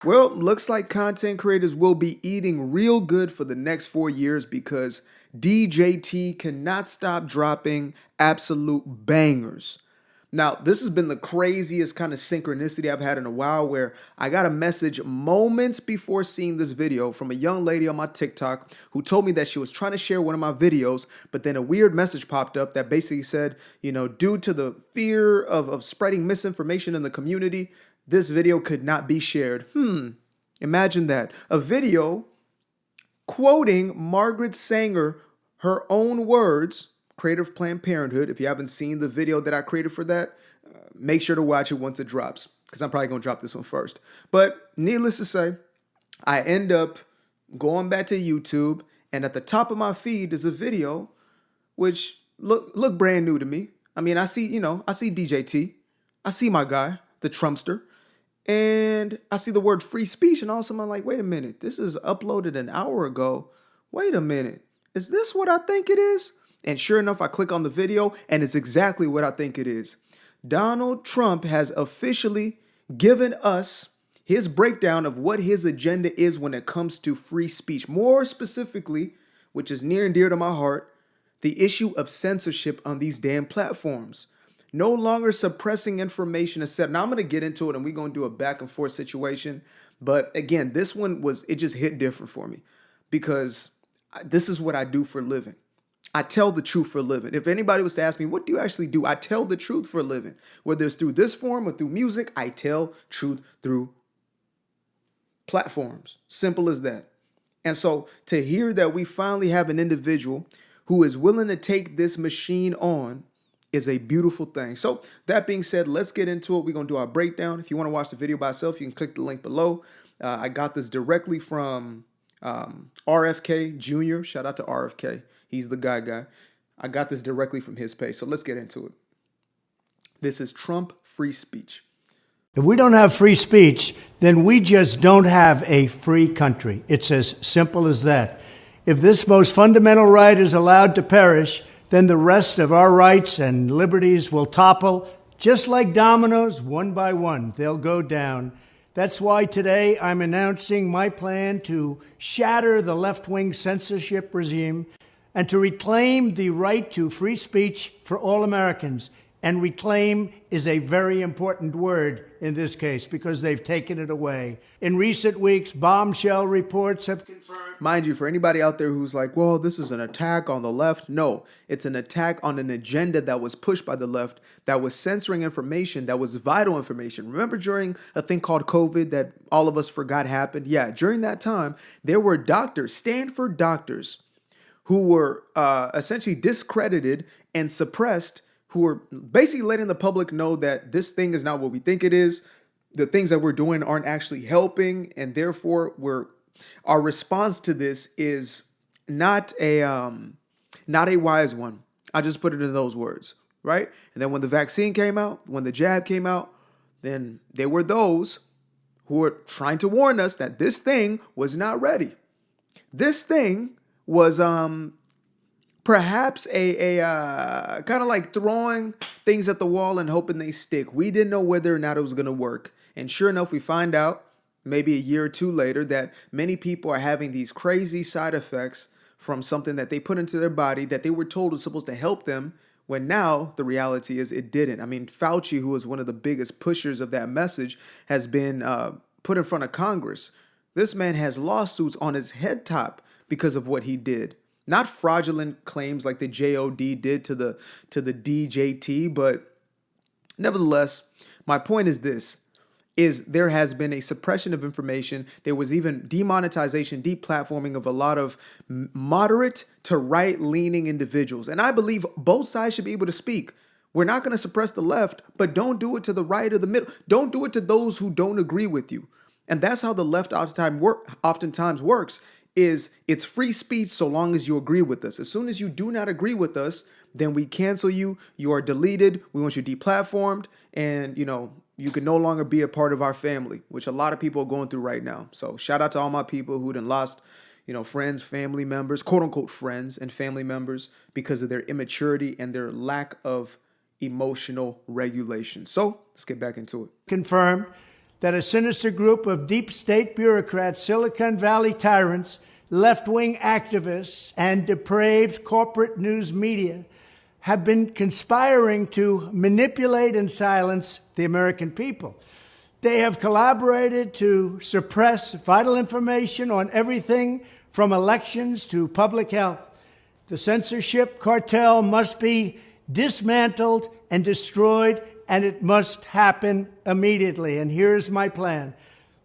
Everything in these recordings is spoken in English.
Well, looks like content creators will be eating real good for the next 4 years because DJT cannot stop dropping absolute bangers. Now, this has been the craziest kind of synchronicity I've had in a while where I got a message moments before seeing this video from a young lady on my TikTok who told me that she was trying to share one of my videos, but then a weird message popped up that basically said, due to the fear of spreading misinformation in the community, this video could not be shared. Imagine that. A video quoting Margaret Sanger, her own words, creator of Planned Parenthood. If you haven't seen the video that I created for that, make sure to watch it once it drops, because I'm probably going to drop this one first. But needless to say, I end up going back to YouTube, and at the top of my feed is a video which look brand new to me. I mean, I see DJT. I see my guy, the Trumpster. And I see the word free speech, and all of a sudden I'm like, wait a minute, this is uploaded an hour ago. Wait a minute, is this what I think it is? And sure enough, I click on the video, and it's exactly what I think it is. Donald Trump has officially given us his breakdown of what his agenda is when it comes to free speech. More specifically, which is near and dear to my heart, the issue of censorship on these damn platforms. No longer suppressing information is said. Now I'm going to get into it and we're going to do a back and forth situation. But again, this one it just hit different for me because this is what I do for a living. I tell the truth for a living. If anybody was to ask me, what do you actually do? I tell the truth for a living. Whether it's through this form or through music, I tell truth through platforms. Simple as that. And so to hear that we finally have an individual who is willing to take this machine on is a beautiful thing. So that being said, let's get into it. We're going to do our breakdown. If you want to watch the video by itself, you can click the link below. I got this directly from RFK Jr. Shout out to RFK. He's the guy. I got this directly from his page. So let's get into it. This is Trump free speech. If we don't have free speech, then we just don't have a free country. It's as simple as that. If this most fundamental right is allowed to perish, then the rest of our rights and liberties will topple, just like dominoes, one by one. They'll go down. That's why today I'm announcing my plan to shatter the left-wing censorship regime and to reclaim the right to free speech for all Americans. And reclaim is a very important word in this case because they've taken it away. In recent weeks, bombshell reports have confirmed. Mind you, for anybody out there who's like, well, this is an attack on the left. No, it's an attack on an agenda that was pushed by the left, that was censoring information, that was vital information. Remember during a thing called COVID that all of us forgot happened? Yeah, during that time, there were doctors, Stanford doctors, who were essentially discredited and suppressed, who were basically letting the public know that this thing is not what we think it is. The things that we're doing aren't actually helping, and therefore our response to this is not a wise one. I just put it in those words, right? And then when the vaccine came out, when the jab came out, then there were those who were trying to warn us that this thing was not ready. This thing was perhaps a kind of like throwing things at the wall and hoping they stick. We didn't know whether or not it was going to work. And sure enough, we find out maybe a year or two later that many people are having these crazy side effects from something that they put into their body that they were told was supposed to help them, when now the reality is it didn't. I mean, Fauci, who was one of the biggest pushers of that message, has been put in front of Congress. This man has lawsuits on his head top because of what he did. Not fraudulent claims like the JOD did to the DJT, but nevertheless, my point is this, is there has been a suppression of information. There was even demonetization, deplatforming of a lot of moderate to right-leaning individuals. And I believe both sides should be able to speak. We're not going to suppress the left, but don't do it to the right or the middle. Don't do it to those who don't agree with you. And that's how the left oftentimes works. Is it's free speech so long as you agree with us. As soon as you do not agree with us, then we cancel you. You are deleted. We want you deplatformed, and you can no longer be a part of our family, which a lot of people are going through right now. So shout out to all my people who done lost, friends, family members, quote unquote friends and family members because of their immaturity and their lack of emotional regulation. So let's get back into it. Confirmed. that a sinister group of deep state bureaucrats, Silicon Valley tyrants, left-wing activists, and depraved corporate news media have been conspiring to manipulate and silence the American people. They have collaborated to suppress vital information on everything from elections to public health. The censorship cartel must be dismantled and destroyed, and it must happen immediately. And here's my plan.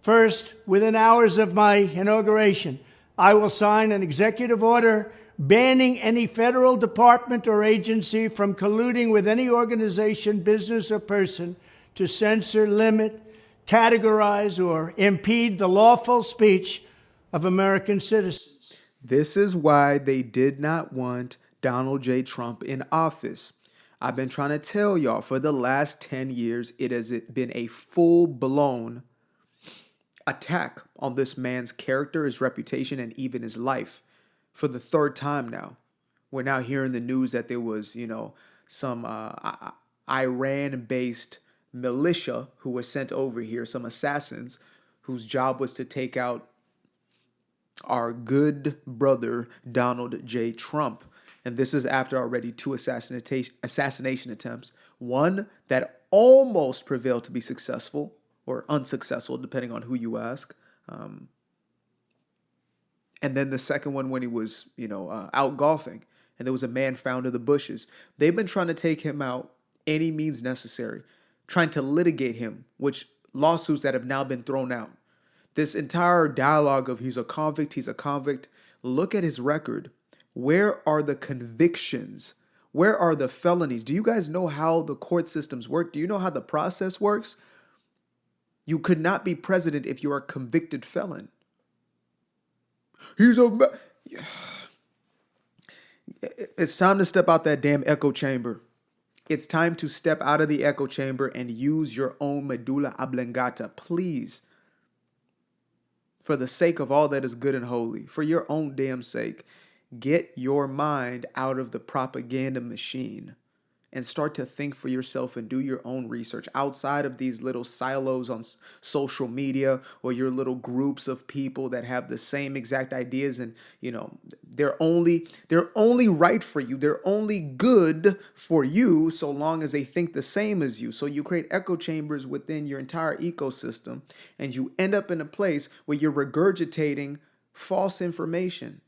First, within hours of my inauguration, I will sign an executive order banning any federal department or agency from colluding with any organization, business, or person to censor, limit, categorize, or impede the lawful speech of American citizens. This is why they did not want Donald J. Trump in office. I've been trying to tell y'all for the last 10 years, it has been a full-blown attack on this man's character, his reputation, and even his life. For the third time now, we're now hearing the news that there was, some Iran-based militia who was sent over here, some assassins whose job was to take out our good brother, Donald J. Trump. And this is after already 2 assassination attempts. One that almost prevailed to be successful or unsuccessful, depending on who you ask. And then the second one when he was, out golfing. And there was a man found in the bushes. They've been trying to take him out any means necessary, trying to litigate him, which lawsuits that have now been thrown out. This entire dialogue of he's a convict. Look at his record. Where are the convictions? Where are the felonies? Do you guys know how the court systems work? Do you know how the process works? You could not be president if you are a convicted felon. It's time to step out that damn echo chamber. It's time to step out of the echo chamber and use your own medulla oblongata, please. For the sake of all that is good and holy, for your own damn sake, get your mind out of the propaganda machine and start to think for yourself and do your own research outside of these little silos on social media or your little groups of people that have the same exact ideas. And, they're only right for you. They're only good for you so long as they think the same as you. So you create echo chambers within your entire ecosystem and you end up in a place where you're regurgitating false information,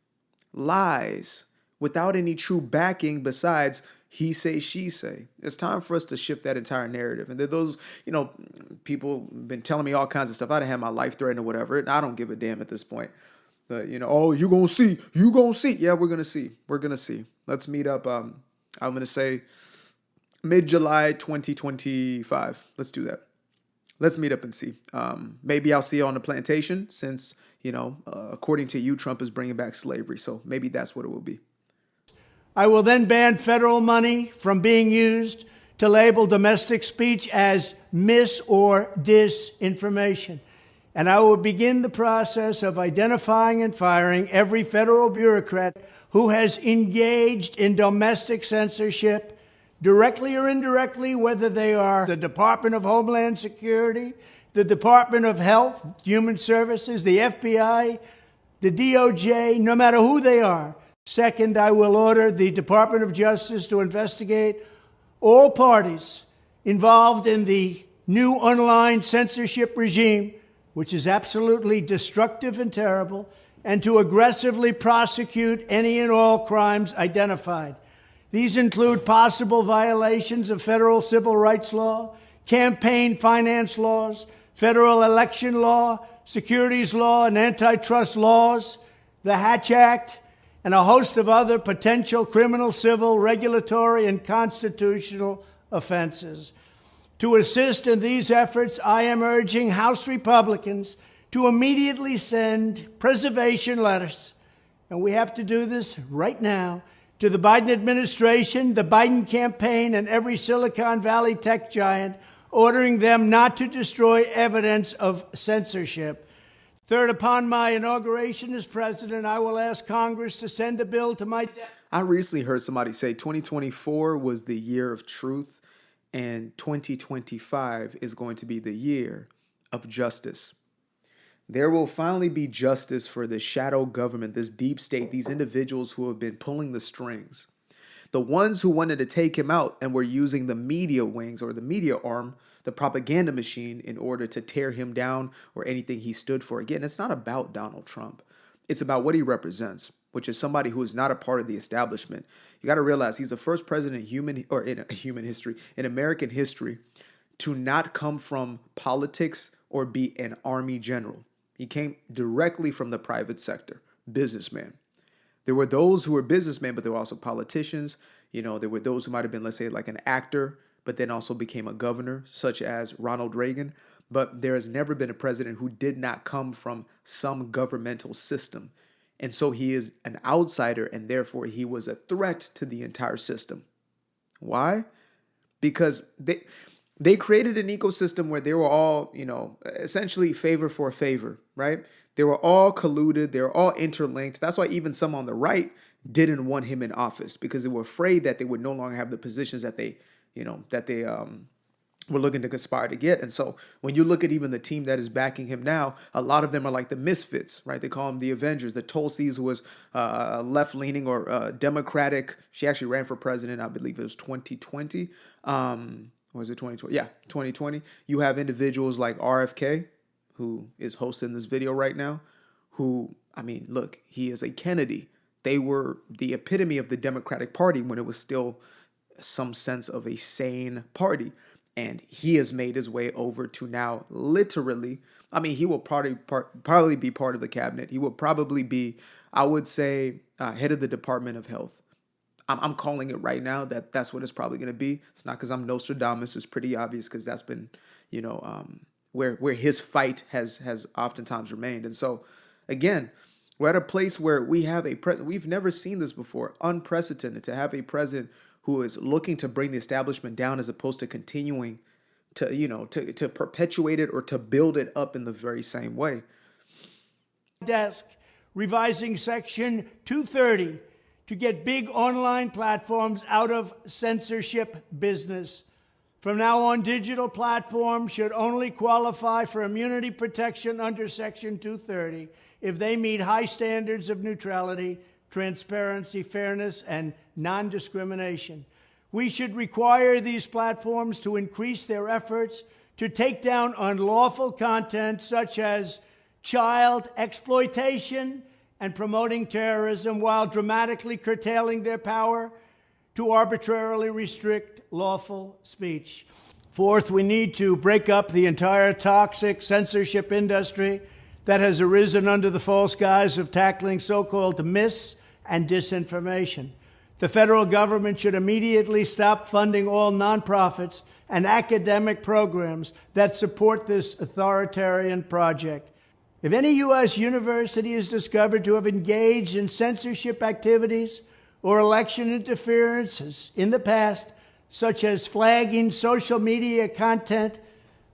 lies, without any true backing besides he say, she say. It's time for us to shift that entire narrative. And those, people been telling me all kinds of stuff. I done had my life threatened or whatever. And I don't give a damn at this point. But, oh, you gonna see. Yeah, we're gonna see. Let's meet up. I'm gonna say mid-July 2025. Let's do that. Let's meet up and see. Maybe I'll see you on the plantation since, according to you, Trump is bringing back slavery. So maybe that's what it will be. I will then ban federal money from being used to label domestic speech as mis or disinformation. And I will begin the process of identifying and firing every federal bureaucrat who has engaged in domestic censorship, directly or indirectly, whether they are the Department of Homeland Security, the Department of Health, Human Services, the FBI, the DOJ, no matter who they are. Second, I will order the Department of Justice to investigate all parties involved in the new online censorship regime, which is absolutely destructive and terrible, and to aggressively prosecute any and all crimes identified. These include possible violations of federal civil rights law, campaign finance laws, federal election law, securities law, and antitrust laws, the Hatch Act, and a host of other potential criminal, civil, regulatory, and constitutional offenses. To assist in these efforts, I am urging House Republicans to immediately send preservation letters, and we have to do this right now, to the Biden administration, the Biden campaign, and every Silicon Valley tech giant, ordering them not to destroy evidence of censorship. Third, upon my inauguration as president, I will ask Congress to send a bill to my desk. I recently heard somebody say 2024 was the year of truth and 2025 is going to be the year of justice. There will finally be justice for this shadow government, this deep state, these individuals who have been pulling the strings. The ones who wanted to take him out and were using the media wings or the media arm, the propaganda machine, in order to tear him down or anything he stood for. Again, it's not about Donald Trump. It's about what he represents, which is somebody who is not a part of the establishment. You got to realize he's the first president in American history, to not come from politics or be an army general. He came directly from the private sector, businessman. There were those who were businessmen, but there were also politicians. There were those who might have been, let's say, like an actor, but then also became a governor, such as Ronald Reagan. But there has never been a president who did not come from some governmental system. And so he is an outsider, and therefore he was a threat to the entire system. Why? Because they created an ecosystem where they were all, essentially favor for favor, right? They were all colluded. They were all interlinked. That's why even some on the right didn't want him in office, because they were afraid that they would no longer have the positions that they were looking to conspire to get. And so when you look at even the team that is backing him now, a lot of them are like the misfits, right? They call them the Avengers. The Tulsi's, who was left-leaning or Democratic. She actually ran for president, I believe it was 2020. Or is it 2020? Yeah, 2020. You have individuals like RFK, who is hosting this video right now, who, look, he is a Kennedy. They were the epitome of the Democratic Party when it was still some sense of a sane party. And he has made his way over to now literally, he will probably be part of the cabinet. He will probably be, I would say, head of the Department of Health. I'm calling it right now that's what it's probably going to be. It's not because I'm Nostradamus. It's pretty obvious because that's been, where his fight has oftentimes remained. And so, again, we're at a place where we have a president. We've never seen this before. Unprecedented to have a president who is looking to bring the establishment down as opposed to continuing to perpetuate it or to build it up in the very same way. Desk revising Section 230 to get big online platforms out of censorship business. From now on, digital platforms should only qualify for immunity protection under Section 230 if they meet high standards of neutrality, transparency, fairness, and non-discrimination. We should require these platforms to increase their efforts to take down unlawful content such as child exploitation and promoting terrorism, while dramatically curtailing their power to arbitrarily restrict lawful speech. Fourth, we need to break up the entire toxic censorship industry that has arisen under the false guise of tackling so-called mis- and disinformation. The federal government should immediately stop funding all nonprofits and academic programs that support this authoritarian project. If any U.S. university is discovered to have engaged in censorship activities or election interferences in the past, such as flagging social media content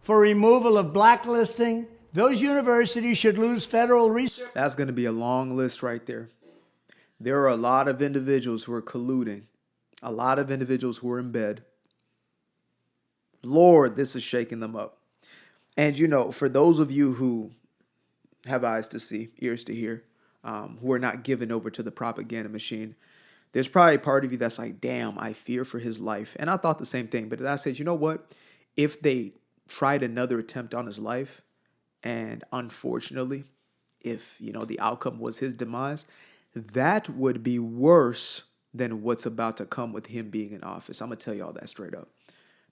for removal of blacklisting, those universities should lose federal research. That's going to be a long list right there. There are a lot of individuals who are colluding, a lot of individuals who are in bed. Lord, this is shaking them up. And, for those of you who have eyes to see, ears to hear, who are not given over to the propaganda machine, there's probably a part of you that's like, damn, I fear for his life. And I thought the same thing. But then I said, you know what? If they tried another attempt on his life, and unfortunately, if, the outcome was his demise, that would be worse than what's about to come with him being in office. I'm going to tell you all that straight up.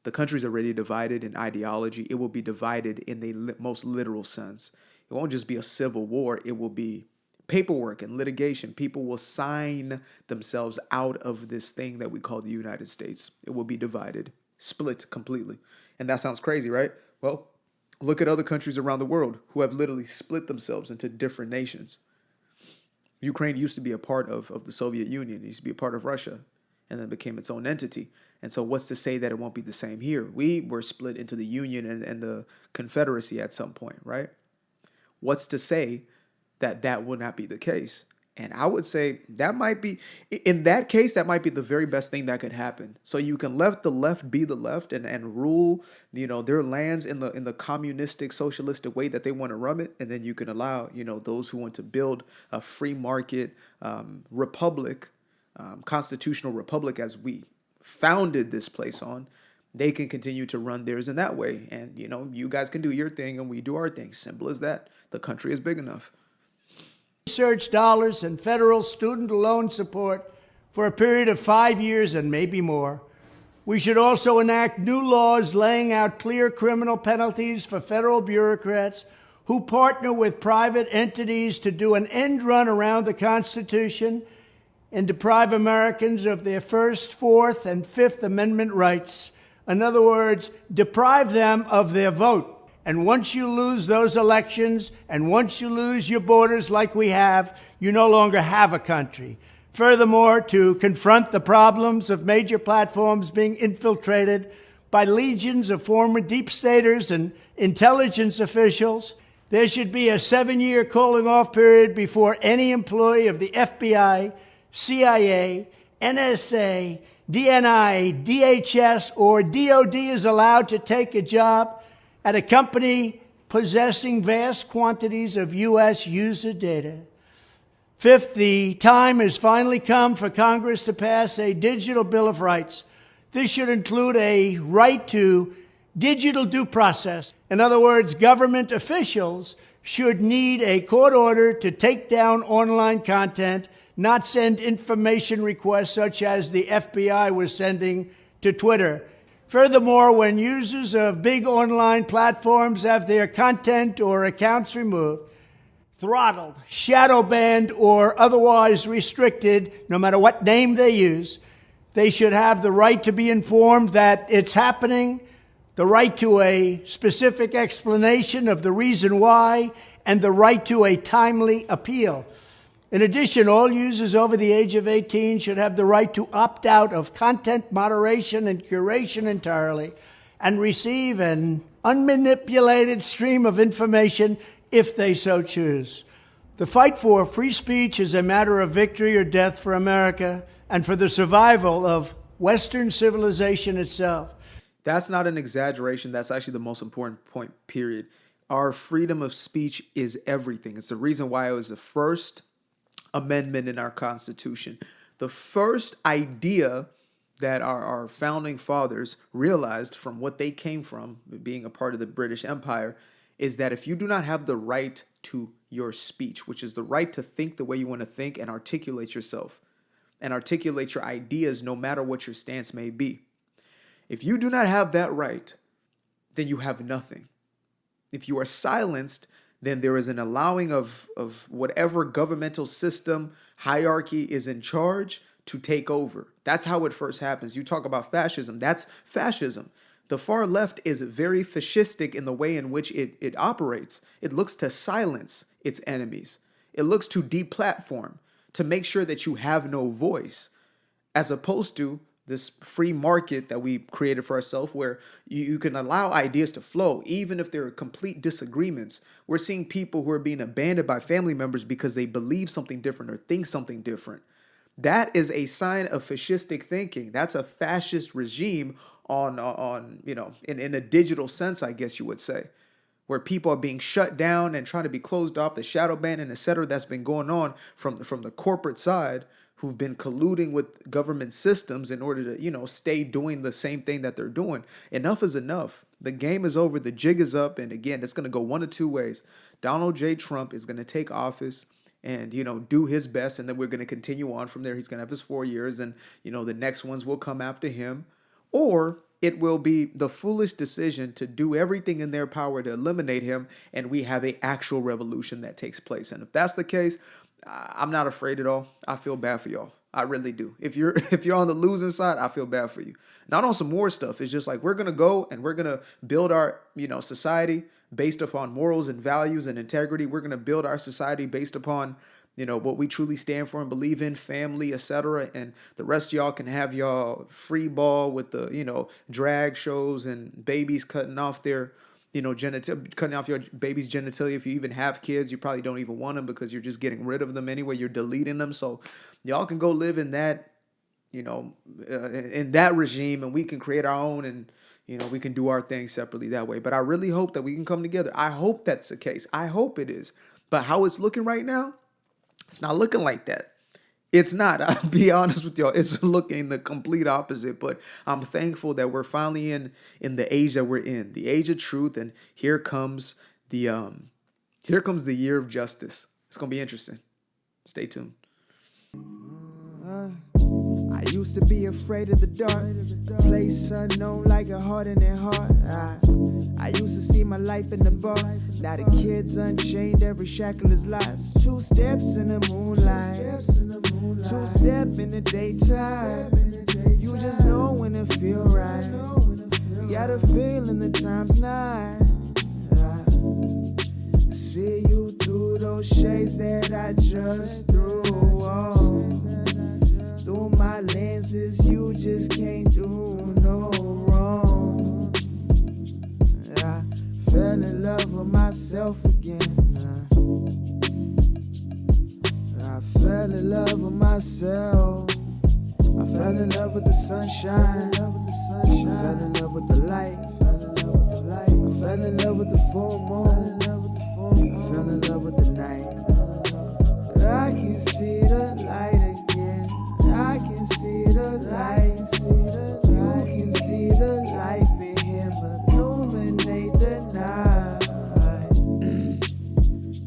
The country's already divided in ideology. It will be divided in the most literal sense. It won't just be a civil war. It will be paperwork and litigation. People will sign themselves out of this thing that we call the United States. It will be divided, split completely. And that sounds crazy, right? Well, look at other countries around the world who have literally split themselves into different nations. Ukraine used to be a part of the Soviet Union. It used to be a part of Russia, and then became its own entity. And so what's to say that it won't be the same here? We were split into the Union and the Confederacy at some point, right? What's to say that that will not be the case? And I would say that might be, in that case, that might be the very best thing that could happen. So you can let the left be the left and rule, their lands in the communistic, socialistic way that they want to run it, and then you can allow, those who want to build a free market republic, constitutional republic, as we founded this place on. They can continue to run theirs in that way, and you guys can do your thing and we do our thing. Simple as that. The country is big enough. Research dollars and federal student loan support for a period of 5 years and maybe more. We should also enact new laws laying out clear criminal penalties for federal bureaucrats who partner with private entities to do an end run around the Constitution and deprive Americans of their First, Fourth, and Fifth Amendment rights. In other words, deprive them of their vote. And once you lose those elections, and once you lose your borders like we have, you no longer have a country. Furthermore, to confront the problems of major platforms being infiltrated by legions of former deep staters and intelligence officials, there should be a 7-year cooling off period before any employee of the FBI, CIA, NSA, DNI, DHS, or DOD is allowed to take a job at a company possessing vast quantities of U.S. user data. Fifth, the time has finally come for Congress to pass a digital Bill of Rights. This should include a right to digital due process. In other words, government officials should need a court order to take down online content, not send information requests such as the FBI was sending to Twitter. Furthermore, when users of big online platforms have their content or accounts removed, throttled, shadow banned, or otherwise restricted, no matter what name they use, they should have the right to be informed that it's happening, the right to a specific explanation of the reason why, and the right to a timely appeal. In addition, all users over the age of 18 should have the right to opt out of content moderation and curation entirely and receive an unmanipulated stream of information if they so choose. The fight for free speech is a matter of victory or death for America and for the survival of Western civilization itself. That's not an exaggeration. That's actually the most important point, period. Our freedom of speech is everything. It's the reason why it was the first amendment in our Constitution. The first idea that our founding fathers realized from what they came from, being a part of the British Empire, is that if you do not have the right to your speech, which is the right to think the way you want to think and articulate yourself and articulate your ideas no matter what your stance may be, if you do not have that right, then you have nothing. If you are silenced, then there is an allowing of whatever governmental system hierarchy is in charge to take over. That's how it first happens. You talk about fascism. That's fascism. The far left is very fascistic in the way in which it operates. It looks to silence its enemies. It looks to deplatform, to make sure that you have no voice, as opposed to this free market that we created for ourselves where you can allow ideas to flow, even if there are complete disagreements. We're seeing people who are being abandoned by family members because they believe something different or think something different. That is a sign of fascistic thinking. That's a fascist regime in a digital sense, I guess you would say, where people are being shut down and trying to be closed off, the shadow ban and et cetera that's been going on from the corporate side, who've been colluding with government systems in order to, stay doing the same thing that they're doing. Enough is enough. The game is over. The jig is up. And again, it's going to go one of two ways. Donald J. Trump is going to take office and, do his best. And then we're going to continue on from there. He's going to have his 4 years and, the next ones will come after him. Or it will be the foolish decision to do everything in their power to eliminate him. And we have an actual revolution that takes place. And if that's the case, I'm not afraid at all. I feel bad for y'all. I really do. If you're on the losing side, I feel bad for you. Not on some more stuff. It's just like we're gonna go and we're gonna build our society based upon morals and values and integrity. We're gonna build our society based upon what we truly stand for and believe in, family, etc. And the rest of y'all can have y'all free ball with the drag shows and babies cutting off their cutting off your baby's genitalia. If you even have kids, you probably don't even want them because you're just getting rid of them anyway. You're deleting them. So y'all can go live in that, in that regime, and we can create our own, and we can do our thing separately that way. But I really hope that we can come together. I hope that's the case. I hope it is. But how it's looking right now, it's not looking like that. It's not. I'll be honest with y'all. It's looking the complete opposite. But I'm thankful that we're finally in the age that we're in, the age of truth, and here comes the year of justice. It's gonna be interesting. Stay tuned. I used to be afraid of the dark, a place unknown like a hardening heart. I used to see my life in the bar. Now the kids unchained, every shackle is lost. 2 steps in the moonlight, 2-step in the daytime. You just know when it feel right. You got a feeling the time's not. See you through those shades that I just threw on. Through my lenses, you just can't do no wrong. I fell in love with myself again. I fell in love with myself. I fell in love with the sunshine. I fell in love with the light. I fell in love with the full moon. I fell in love with the night. I can see the light again. I can see the light. You can see the life in him illuminate the night.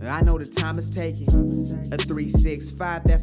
I know the time is taking. A 365, that's a